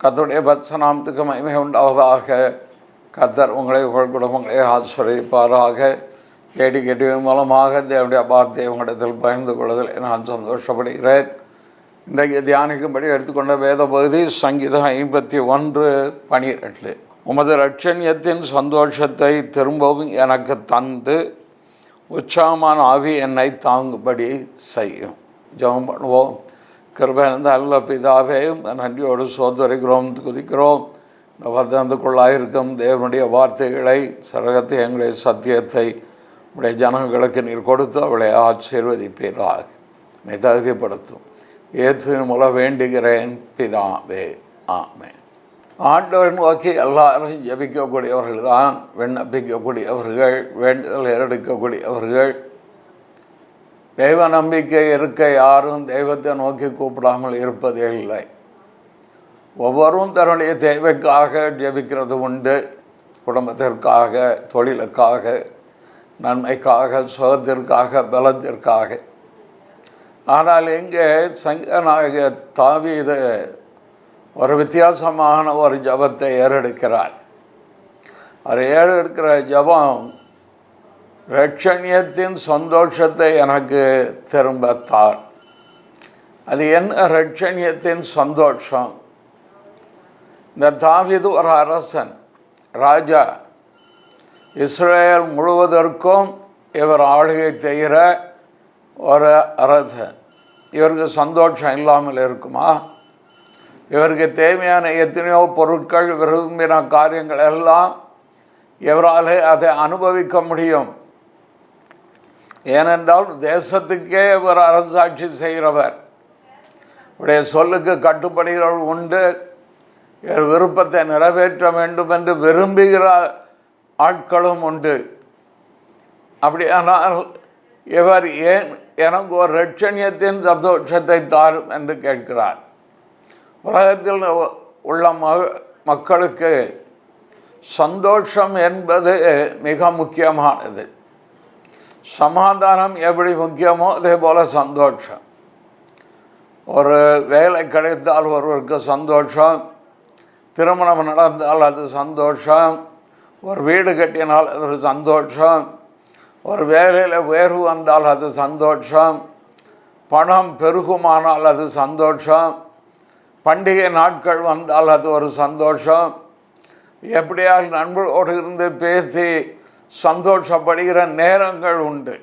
கர்த்தருடைய பத்சநாமத்துக்கு மகிமை உண்டாவதாக. கர்த்தர் உங்களை உங்கள் குடும்பங்களை ஆசிரியப்பாராக. கேடி மூலமாக தேவனுடைய வார்த்தையை உங்களிடத்தில் பகிர்ந்து கொள்வதில் நான் சந்தோஷப்படுகிறேன். இன்றைக்கு தியானிக்கும்படி எடுத்துக்கொண்ட வேத பகுதி சங்கீதம் 51:12. உமது இரட்சணியத்தின் சந்தோஷத்தை திரும்பவும் எனக்கு தந்து உற்சாகமான ஆவி என்னை தாங்கும்படி செய்யும். ஜெபம் பண்ணுவோம். கிருபை நிறைந்த நல்ல பிதாவே, நன்றியோடு சோதரிக்கிறோம், துதிக்கிறோம். இந்த வதனத்துக்குள்ளாயிருக்கும் தேவனுடைய வார்த்தைகளை, சரகத்தை, எங்களுடைய சத்தியத்தை உடைய ஜனங்களுக்கு நீர் கொடுத்து அவளை ஆசீர்வதிப்பீராக. என்னை தகுதிப்படுத்தும் ஏற்று மூலம் வேண்டுகிறேன் பிதாவே, ஆமென். ஆண்டவர் நோக்கி எல்லாரும் ஜபிக்கக்கூடியவர்கள் தான், விண்ணப்பிக்கக்கூடியவர்கள், வேண்டுதல் எடுக்கக்கூடியவர்கள். தெய்வ நம்பிக்கை இருக்க யாரும் தெய்வத்தை நோக்கி கூப்பிடாமல் இருப்பதே இல்லை. ஒவ்வொருவரும் தன்னுடைய தேவைக்காக ஜெபிக்கிறது உண்டு. குடும்பத்திற்காக, தொழிலுக்காக, நன்மைக்காக, சுகத்திற்காக, பலத்திற்காக. ஆனால் இங்கே சங்கீதனாகிய தாவீது ஒரு வித்தியாசமான ஒரு ஜபத்தை ஏறெடுக்கிறார். அவர் ஏறெடுக்கிற ஜபம், இரட்சணியத்தின் சந்தோஷத்தை எனக்கு திரும்பத்தார். அது என்ன இரட்சணியத்தின் சந்தோஷம்? இந்த தாவீது ஒரு அரசன், ராஜா. இஸ்ரேல் முழுவதற்கும் இவர் ஆளுகை செய்கிற ஒரு அரசன். இவருக்கு சந்தோஷம் இல்லாமல் இருக்குமா? இவருக்கு தேவையான எத்தனையோ பொருட்கள், விரும்பின காரியங்கள் எல்லாம் இவரால் அதை அனுபவிக்க முடியும். ஏனென்றால் தேசத்துக்கே இவர் அரசாட்சி செய்கிறவர். இவருடைய சொல்லுக்கு கட்டுப்படுகிறவர்கள் உண்டு. இவர் விருப்பத்தை நிறைவேற்ற வேண்டும் என்று விரும்புகிற ஆட்களும் உண்டு. அப்படியானால் இவர் ஏன் எனக்கு ஒரு இரட்சணியத்தின் சந்தோஷத்தை தாரும் என்று கேட்கிறார். உலகத்தில் உள்ள மக்களுக்கு சந்தோஷம் என்பது மிக முக்கியமானது. சமாதானம் எப்படி முக்கியமோ அதே போல் சந்தோஷம். ஒரு வேலை கிடைத்தால் ஒருவருக்கு சந்தோஷம், திருமணம் நடந்தால் அது சந்தோஷம், ஒரு வீடு கட்டினால் அது சந்தோஷம், ஒரு வேலையில் உயர்வு வந்தால் அது சந்தோஷம், பணம் பெருகுமானால் அது சந்தோஷம், பண்டிகை நாட்கள் வந்தால் அது ஒரு சந்தோஷம். எப்படியால் நண்பர்களோடு இருந்து பேசி சந்தோஷப்படுகிற நேரங்கள் உண்டு.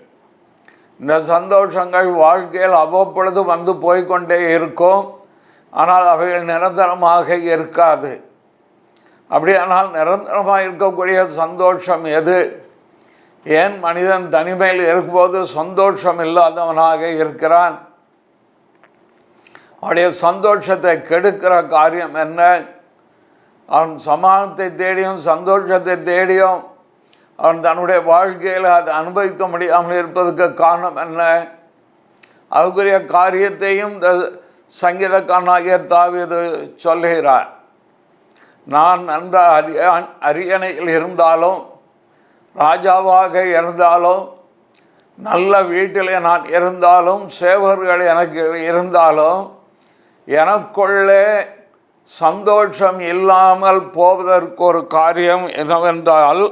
இந்த சந்தோஷங்கள் வாழ்க்கையில் அவ்வப்பொழுது வந்து போய்கொண்டே இருக்கும். ஆனால் அவைகள் நிரந்தரமாக இருக்காது. அப்படியானால் நிரந்தரமாக இருக்கக்கூடிய சந்தோஷம் எது? ஏன் மனிதன் தனிமையில் இருக்கும்போது சந்தோஷம் இல்லாதவனாக இருக்கிறான்? அவனுடைய சந்தோஷத்தை கெடுக்கிற காரியம் என்ன? அவன் சமாதானத்தை தேடியும் சந்தோஷத்தை தேடியும் அவன் தன்னுடைய வாழ்க்கையில் அதை அனுபவிக்க முடியாமல் இருப்பதற்கு காரணம் என்ன? அதுக்குரிய காரியத்தையும் சங்கீதக்காரனாகிய தாவீது சொல்லுகிறார். நான் நன்ற அரியணையில் இருந்தாலும், ராஜாவாக இருந்தாலும், நல்ல வீட்டில் நான் இருந்தாலும், சேவர்கள் எனக்கு இருந்தாலும், எனக்குள்ளே சந்தோஷம் இல்லாமல் போவதற்கு ஒரு காரியம் என்னவென்றால்,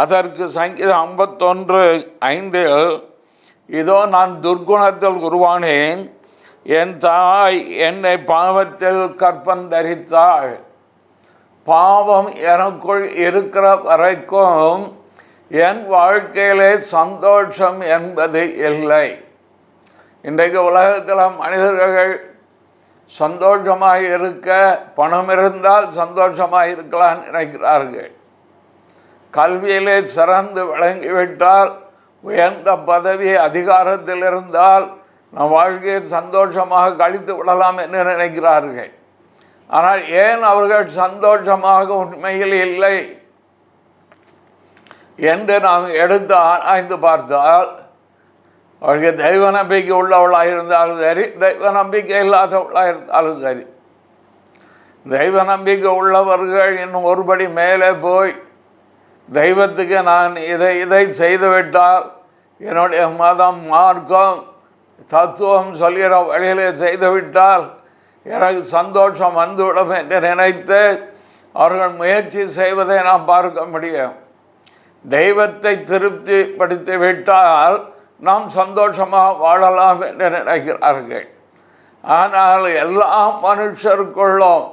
அதற்கு சங்கீதம் 51:5, இதோ நான் துர்குணத்தில் உருவானேன், என் தாய் என்னை பாவத்தில் கற்பந்தரித்தாள். பாவம் எனக்குள் இருக்கிற வரைக்கும் என் வாழ்க்கையிலே சந்தோஷம் என்பது இல்லை. இன்றைக்கு உலகத்தில் மனிதர்கள் சந்தோஷமாக இருக்க, பணம் இருந்தால் சந்தோஷமாக இருக்கலாம் நினைக்கிறார்கள். கல்வியிலே சிறந்து விளங்கிவிட்டால், உயர்ந்த பதவி அதிகாரத்தில் இருந்தால் நம் வாழ்க்கையை சந்தோஷமாக கழித்து விடலாம் என்று நினைக்கிறார்கள். ஆனால் ஏன் அவர்கள் சந்தோஷமாக உண்மையில் இல்லை என்று நாம் எடுத்து ஆராய்ந்து பார்த்தால், அவர்கள் தெய்வ நம்பிக்கை உள்ளவளாக இருந்தாலும் சரி, தெய்வ நம்பிக்கை இல்லாதவளாக இருந்தாலும் சரி, தெய்வ நம்பிக்கை உள்ளவர்கள் இன்னும் ஒருபடி மேலே போய், தெய்வத்துக்கு நான் இதை செய்துவிட்டால், என்னுடைய மதம், மார்க்கம், தத்துவம் சொல்கிற வழியிலே செய்துவிட்டால் எனக்கு சந்தோஷம் வந்துவிடும் என்று நினைத்து அவர்கள் முயற்சி செய்வதை நாம் பார்க்க முடியும். தெய்வத்தை திருப்திப்படுத்தி விட்டால் நாம் சந்தோஷமாக வாழலாம் என்று நினைக்கிறார்கள். ஆனால் எல்லா மனுஷருக்குள்ளும்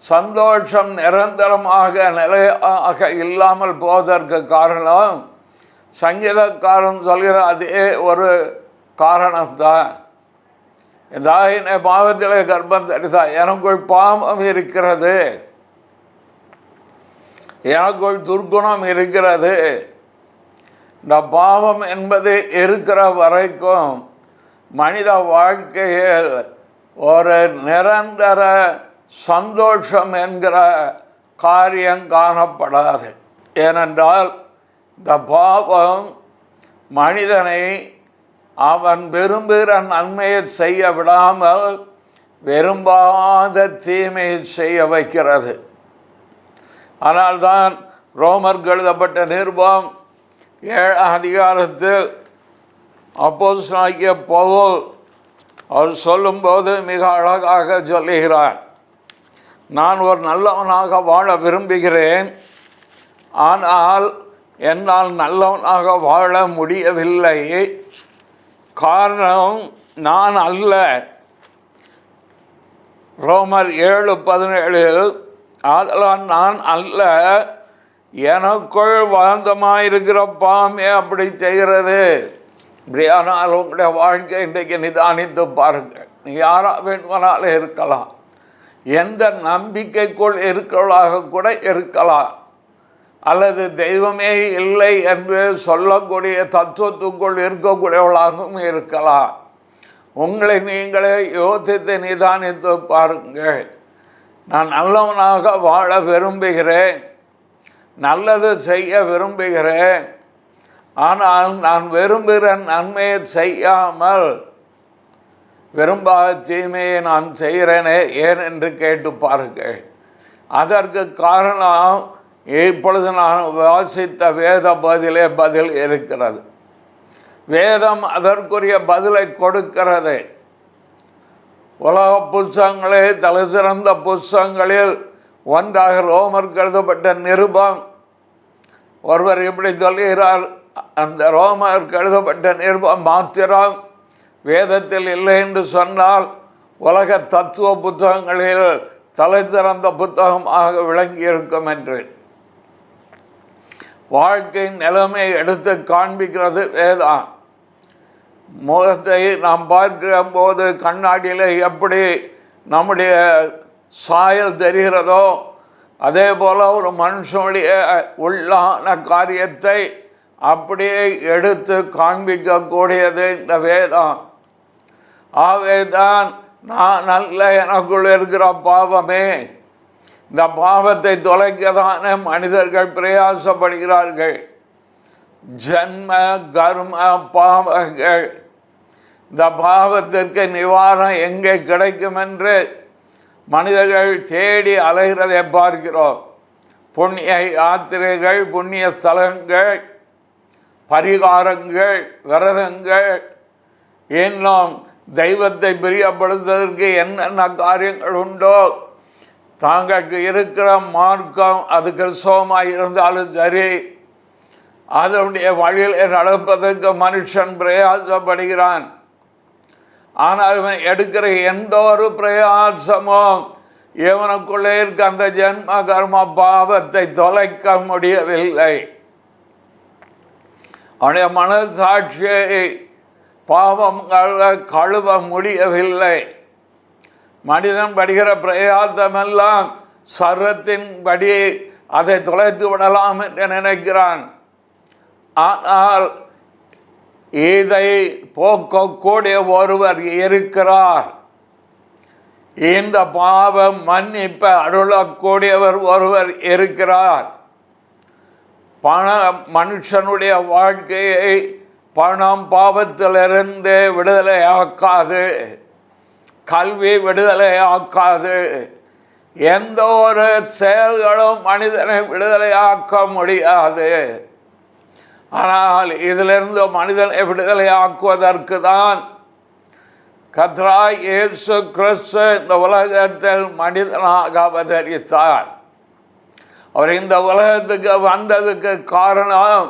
சந்தோஷம் நிரந்தரமாக நிலையாக இல்லாமல் போவதற்கு காரணம் சங்கீதக்காரன் சொல்கிற அதே ஒரு காரணம்தான். தாயினை பாவத்திலே கர்ப்பம் தரித்தா, எனக்குள் பாவம் இருக்கிறது, எனக்குள் துர்குணம் இருக்கிறது. இந்த பாவம் என்பது இருக்கிற வரைக்கும் மனித வாழ்க்கையில் ஒரு நிரந்தர சந்தோஷம் என்கிற காரியம் காணப்படாது. ஏனென்றால் இந்த பாவம் மனிதனை அவன் விரும்புகிற நன்மையை செய்ய விடாமல் விரும்பாத தீமையை செய்ய வைக்கிறது. ஆனால்தான் ரோமருக்கு எழுதப்பட்ட நிருபம் 7ஆம் அதிகாரத்தில் அப்போஸ்தலனாகிய பவுல் அவர் சொல்லும்போது மிக அழகாக சொல்லுகிறார், நான் ஒரு நல்லவனாக வாழ விரும்புகிறேன், ஆனால் என்னால் நல்லவனாக வாழ முடியவில்லை. காரணம் நான் அல்ல. ரோமர் 7:17, அதெல்லாம் நான் அல்ல, எனக்குள் வாழ்ந்தமாயிருக்கிற பாவமே அப்படி செய்கிறது. இப்படியானால் உங்களுடைய வாழ்க்கை இன்றைக்கு நிதானித்து பாருங்கள். நீ யாராக வேண்டுமானாலும் இருக்கலாம், எந்த நம்பிக்கைக்குள் இருக்கிறவளாக கூட இருக்கலாம், அல்லது தெய்வமே இல்லை என்று சொல்லக்கூடிய தத்துவத்துக்குள் இருக்கக்கூடியவளாகவும் இருக்கலாம். உங்களை நீங்களே யோசித்து நிதானித்து பாருங்கள். நான் நல்லவனாக வாழ விரும்புகிறேன், நல்லது செய்ய விரும்புகிறேன், ஆனால் நான் விரும்புகிற நன்மையை செய்யாமல் விரும்பாத தீமையை நான் செய்கிறேனே ஏன் என்று கேட்டு பாருங்கள். அதற்கு காரணம் இப்பொழுது நான் வாசித்த வேத பதில் இருக்கிறது. வேதம் அதற்குரிய பதிலை கொடுக்கிறது. உலக புஸ்தகங்களே தலை சிறந்த புஸ்தகங்களில் ஒன்றாக ரோமருக்கு எழுதப்பட்ட நிருபம். ஒருவர் இப்படி சொல்லுகிறார், அந்த ரோமருக்கு எழுதப்பட்ட நிருபம் மாத்திரம் வேதத்தில் இல்லை என்று சொன்னால் உலக தத்துவ புத்தகங்களில் தலை சிறந்த புத்தகமாக விளங்கி இருக்கும் என்று. வாழ்க்கை நிலைமை எடுத்து காண்பிக்கிறது வேதம். முகத்தை நாம் பார்க்கிற போது கண்ணாடியில் எப்படி நம்முடைய சாயல் தெரிகிறதோ அதே போல் ஒரு மனுஷனுடைய உள்ளான காரியத்தை அப்படியே எடுத்து காண்பிக்கக்கூடியது இந்த வேதம். ஆவேதான் நான் நல்ல எனக்குள் இருக்கிற பாவமே, இந்த பாவத்தை தொலைக்கதான மனிதர்கள் பிரயாசப்படுகிறார்கள். ஜன்ம கர்ம பாவங்கள், இந்த பாவத்திற்கு நிவாரணம் எங்கே கிடைக்கும் என்று மனிதர்கள் தேடி அலைகிறதை பார்க்கிறோம். புண்ணிய யாத்திரைகள், புண்ணிய ஸ்தலங்கள், பரிகாரங்கள், விரதங்கள், இன்னும் தெய்வத்தை பிரியப்படுத்துவதற்கு என்னென்ன காரியங்கள் உண்டோ, தாங்களுக்கு இருக்கிற மார்க்கம் அது கிறிஸ்தவமாக இருந்தாலும் சரி, அதனுடைய வழியில் நடப்பதற்கு மனுஷன் பிரயாசப்படுகிறான். ஆனால் இவன் எடுக்கிற எந்த ஒரு பிரயாசமும் இவனுக்குள்ளே இருக்க அந்த ஜென்ம கர்ம பாவத்தை தொலைக்க முடியவில்லை. அவனுடைய மனசாட்சியை பாவம் கழுவ முடியவில்லை. மனிதன் படுகிற பிரயாசமெல்லாம் சரத்தின் படி அதை தொலைத்து விடலாம் என்று நினைக்கிறான். ஆனால் இதை போக்கக்கூடிய ஒருவர் இருக்கிறார். இந்த பாவம் மன்னிப்பை அருளக்கூடியவர் ஒருவர் இருக்கிறார். மனுஷனுடைய வாழ்க்கையை பணம் பாவத்திலிருந்து விடுதலை ஆக்காது, கல்வி விடுதலை ஆக்காது, எந்த ஒரு செயல்களும் மனிதனை விடுதலை ஆக்க முடியாது. ஆனால் இதிலிருந்து மனிதனை விடுதலை ஆக்குவதற்கு தான் கர்த்தராய் இயேசு கிறிஸ்து இந்த உலகத்தில் மனிதனாக அவதரித்தார். அவர் இந்த உலகத்துக்கு வந்ததுக்கு காரணம்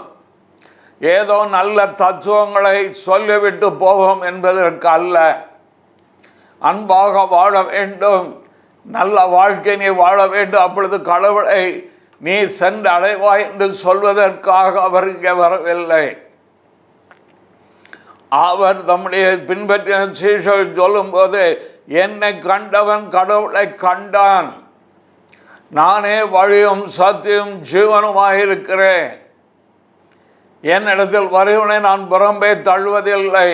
ஏதோ நல்ல தத்துவங்களை சொல்லிவிட்டு போவோம் என்பதற்கு அல்ல. அன்பாக வாழ வேண்டும், நல்ல வாழ்க்கையை வாழ வேண்டும், அப்பொழுது கடவுளை நீ சென்று அடைவாய் என்று சொல்வதற்காக அவர் இங்கே வரவில்லை. அவர் தம்முடைய பின்பற்றின சீஷர்கள் சொல்லும்போது, என்னை கண்டவன் கடவுளை கண்டான், நானே வழியும் சத்தியம் ஜீவனுமாயிருக்கிறேன், என்னிடத்தில் வருவனை நான் புறம்பே தள்ளுவதில்லை,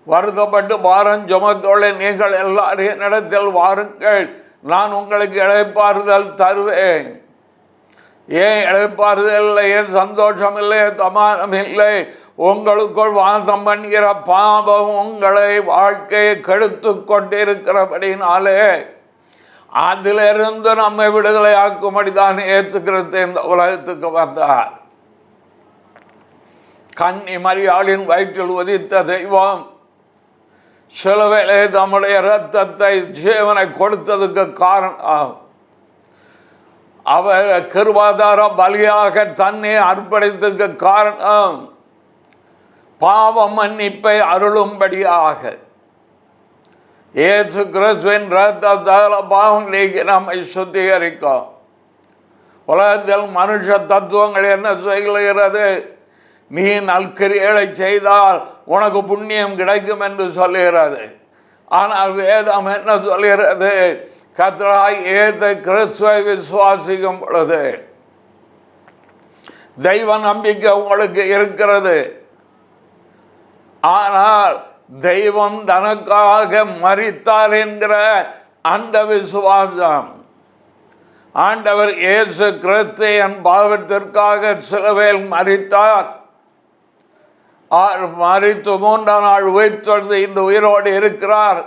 வருத்தப்பட்டு பாரம் சுமத்தோளே நீங்கள் எல்லாரும் என்னிடத்தில் வாருங்கள், நான் உங்களுக்கு இளைப்பாறுதல் தருவேன். ஏன் இளைப்பாறுதல் இல்லை, ஏன் சந்தோஷம் இல்லை, சமாதானம் இல்லை? உங்களுக்குள் வாசம் பண்ணுகிற பாவம் உங்களை வாழ்க்கையை கெடுத்து கொண்டிருக்கிறபடினாலே அதிலிருந்து நம்மை விடுதலை ஆக்கும்படிதான் இயேசு கிறிஸ்து இந்த உலகத்துக்கு வந்தார். கன்னி மரியாளின் வயிற்றில் உதித்த தெய்வம் சிலுவையிலே தம்முடைய இரத்தத்தை ஜீவனை கொடுத்ததுக்கு காரணம் அவர் கிருபாதார பலியாக தன்னை அர்ப்பணித்ததுக்கு காரணம் பாவ மன்னிப்பை அருளும்படியாக இயேசு கிறிஸ்துவின் இரத்தத்தால் பாவம் நீக்கி நம்மை சுத்திகரிக்கும். உலகத்தில் மனுஷ தத்துவங்கள் என்ன செய்கிறது? நீ நற்கிரியைகளை செய்தால் உனக்கு புண்ணியம் கிடைக்கும் என்று சொல்லுகிறது. ஆனால் வேதம் என்ன சொல்கிறது? கர்த்தராகிய இயேசு கிறிஸ்துவை விசுவாசிக்கும் பொழுது தெய்வ நம்பிக்கை உங்களுக்கு இருக்கிறது. ஆனால் தெய்வம் தனக்காக மரித்தார் என்கிற அந்த விசுவாசம், ஆண்டவர் இயேசு கிறிஸ்து என் பாவத்திற்காக சிலுவையில் மரித்தார், மரித்து 3ஆம் நாள் உயிர்த்தெழுந்து இந்த உயிரோடு இருக்கிறார்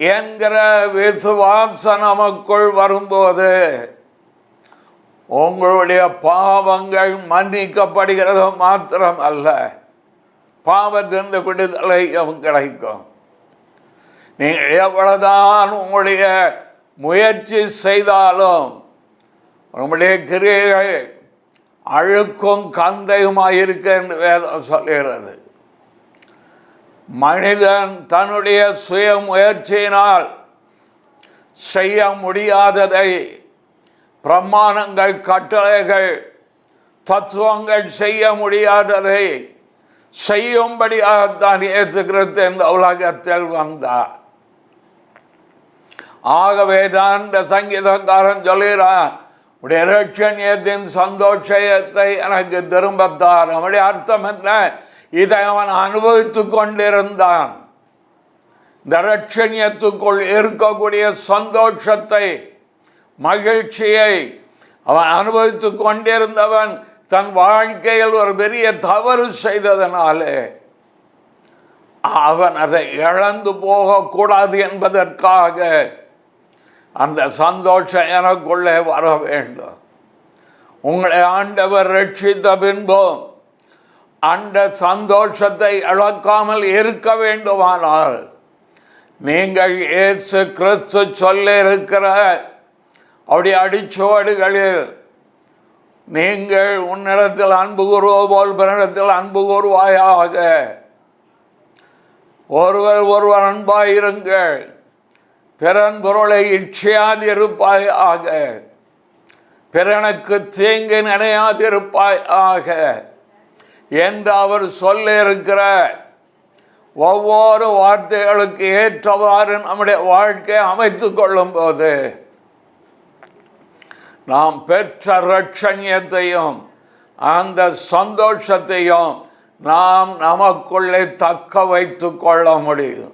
என்கிற விசுவாசம் நமக்குள் வரும்போது உங்களுடைய பாவங்கள் மன்னிக்கப்படுகிறது மாத்திரம் அல்ல, பாவத்திலிருந்து விடுதலையும் கிடைக்கும். நீங்கள் எவ்வளவுதான் உங்களுடைய முயற்சி செய்தாலும் உங்களுடைய கிரியைகள் அழுக்கும் கந்தையுமாயிருக்க என்று வேதம் சொல்கிறது. மனிதன் தன்னுடைய சுய முயற்சியினால் செய்ய முடியாததை பிரமாணங்கள், கட்டளைகள், தத்துவங்கள் செய்ய முடியாததை செய்யும்படியாகத்தான் இயேசு கிறிஸ்து இந்த உலகத்தில் வந்தார். ஆகவே தான் இந்த சங்கீதக்காரன் சொல்கிறான், உடைய இரட்சணியத்தின் சந்தோஷத்தை எனக்கு திரும்பத்தார். நம்முடைய அர்த்தம் என்ன? இதை அவன் அனுபவித்து கொண்டிருந்தான். இந்த இரட்சணியத்துக்குள் இருக்கக்கூடிய சந்தோஷத்தை, மகிழ்ச்சியை அவன் அனுபவித்து கொண்டிருந்தவன் தன் வாழ்க்கையில் ஒரு பெரிய தவறு செய்ததனாலே அவன் அதை இழந்து போகக்கூடாது என்பதற்காக அந்த சந்தோஷம் எனக்குள்ளே வர வேண்டும். உங்களை ஆண்டவர் ரட்சித்த பின்பும் அந்த சந்தோஷத்தை இழக்காமல் இருக்க வேண்டுமானால் நீங்கள் இயேசு கிறிஸ்து சொல்ல இருக்கிற அவருடைய அடிச்சுவடுகளில் நீங்கள் உன்னிடத்தில் அன்பு கூறுவது போல் பிறனிடத்தில் அன்பு கூறுவாயாக, ஒருவர் அன்பாயிருங்கள், பிறன் பொருளை இச்சையாதிருப்பாயாக, பிறனுக்கு தீங்கு நினையாதிருப்பாயாக என்று அவர் சொல்ல இருக்கிற ஒவ்வொரு வார்த்தைகளுக்கு ஏற்றவாறு நம்முடைய வாழ்க்கையை அமைத்து கொள்ளும் போது நாம் பெற்ற இரட்சணியத்தையும் அந்த சந்தோஷத்தையும் நாம் நமக்குள்ளே தக்க வைத்து கொள்ள முடியும்.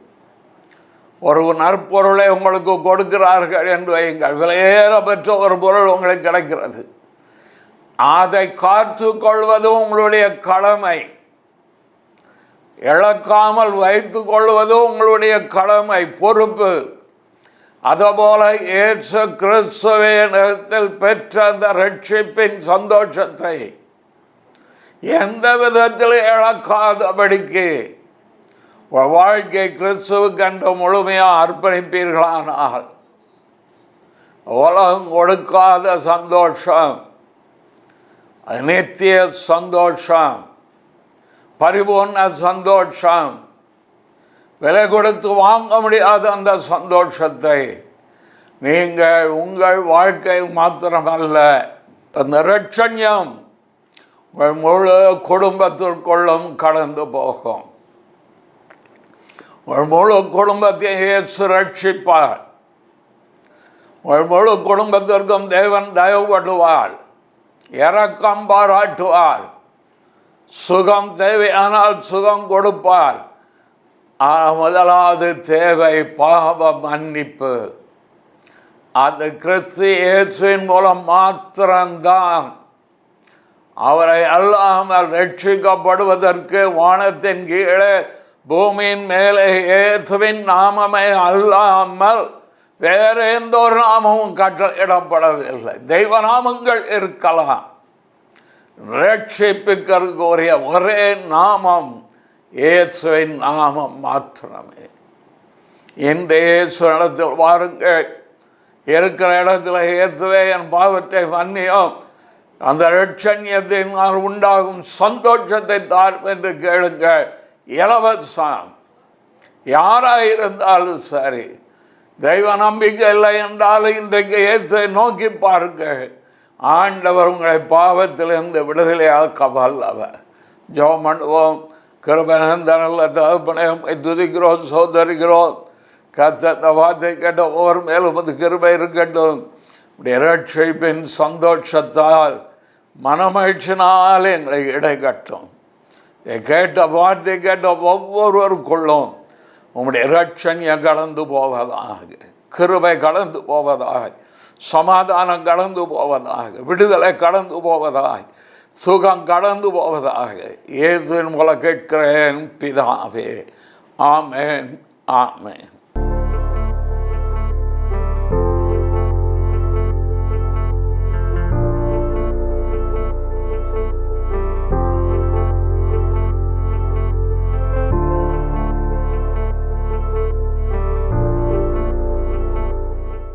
ஒரு நற்பொருளை உங்களுக்கு கொடுக்கிறார்கள் என்று வையுங்கள், விலையேற பெற்ற ஒரு பொருள் உங்களுக்கு கிடைக்கிறது. அதை காத்து கொள்வது உங்களுடைய கடமை, இழக்காமல் வைத்து கொள்வது உங்களுடைய கடமை, பொறுப்பு. அதுபோல இயேசு கிறிஸ்துவினிடத்தில் பெற்ற அந்த ரட்சிப்பின் வாழ்க்கை கிறிஸ்துவுக்கென்று முழுமையாக அர்ப்பணிப்பீர்களானால் உலகம் கொடுக்காத சந்தோஷம், நித்திய சந்தோஷம், பரிபூர்ண சந்தோஷம், விலை கொடுத்து வாங்க முடியாத அந்த சந்தோஷத்தை நீங்கள் உங்கள் வாழ்க்கையில் மாத்திரமல்ல, அந்த இரட்சண்யம் உங்கள் முழு குடும்பத்திற்குள்ளும் கடந்து போகும். உங்கள் முழு குடும்பத்தை இயேசு ரட்சிப்பார். உங்கள் முழு குடும்பத்திற்கும் தேவன் தயவுபடுவார், இரக்கம் பாராட்டுவார், சுகம் தேவையானால் சுகம் கொடுப்பார். முதலாவது தேவை பாவ மன்னிப்பு. அது கிறிஸ்து இயேசுவின் மூலம் மாத்திரம்தான். அவரை அல்லாமல் ரட்சிக்கப்படுவதற்கு வானத்தின் கீழே பூமியின் மேலே இயேசுவின் நாமமே அல்லாமல் வேறு எந்த ஒரு நாமமும் கட்டளையிடப்படவில்லை. தெய்வ நாமங்கள் இருக்கலாம், ரட்சிப்புக்குரிய ஒரே நாமம் இயேசுவின் நாமம் மாத்திரமே. இந்த இயேசு இடத்தில் வாருங்கள், இருக்கிற இடத்துல இயேசுவே என் பாவத்தை மன்னியும், அந்த இரட்சண்யத்தினால் உண்டாகும் சந்தோஷத்தை தார் என்று கேளுங்கள். இலவசம். யாராக இருந்தாலும் சரி, தெய்வ நம்பிக்கை இல்லை என்றாலும் இன்றைக்கு இயேசுவை நோக்கி பாருங்கள். ஆண்டவர் உங்களை பாவத்திலிருந்து விடுதலையாக்க வல்லவர். ஜெபம் பண்ணுவோம். கிருபை நிறைந்த நல்ல தகப்பனே, உம்மை துதிக்கிறோம், சோதரிக்கிறோம். கர்த்தர் வார்த்தை கேட்ட ஒவ்வொரு மேலும் அது கிருபை இருக்கட்டும். இப்படி இரட்சிப்பின் சந்தோஷத்தால் மனமகிழ்ச்சினால் எங்களை இடைக்கட்டும். கேட்ட வார்த்தை கேட்ட ஒவ்வொருவருக்குள்ளும் உம்முடைய இரட்சண்யம் கடந்து போவதாக, கிருபை கடந்து போவதாக, சமாதானம் கடந்து போவதாக, விடுதலை கடந்து போவதாக, சுகம் கடந்து போவதாக. இயேசுவின் மூலம் கேட்கிறேன் பிதாவே. ஆமென், ஆமென்.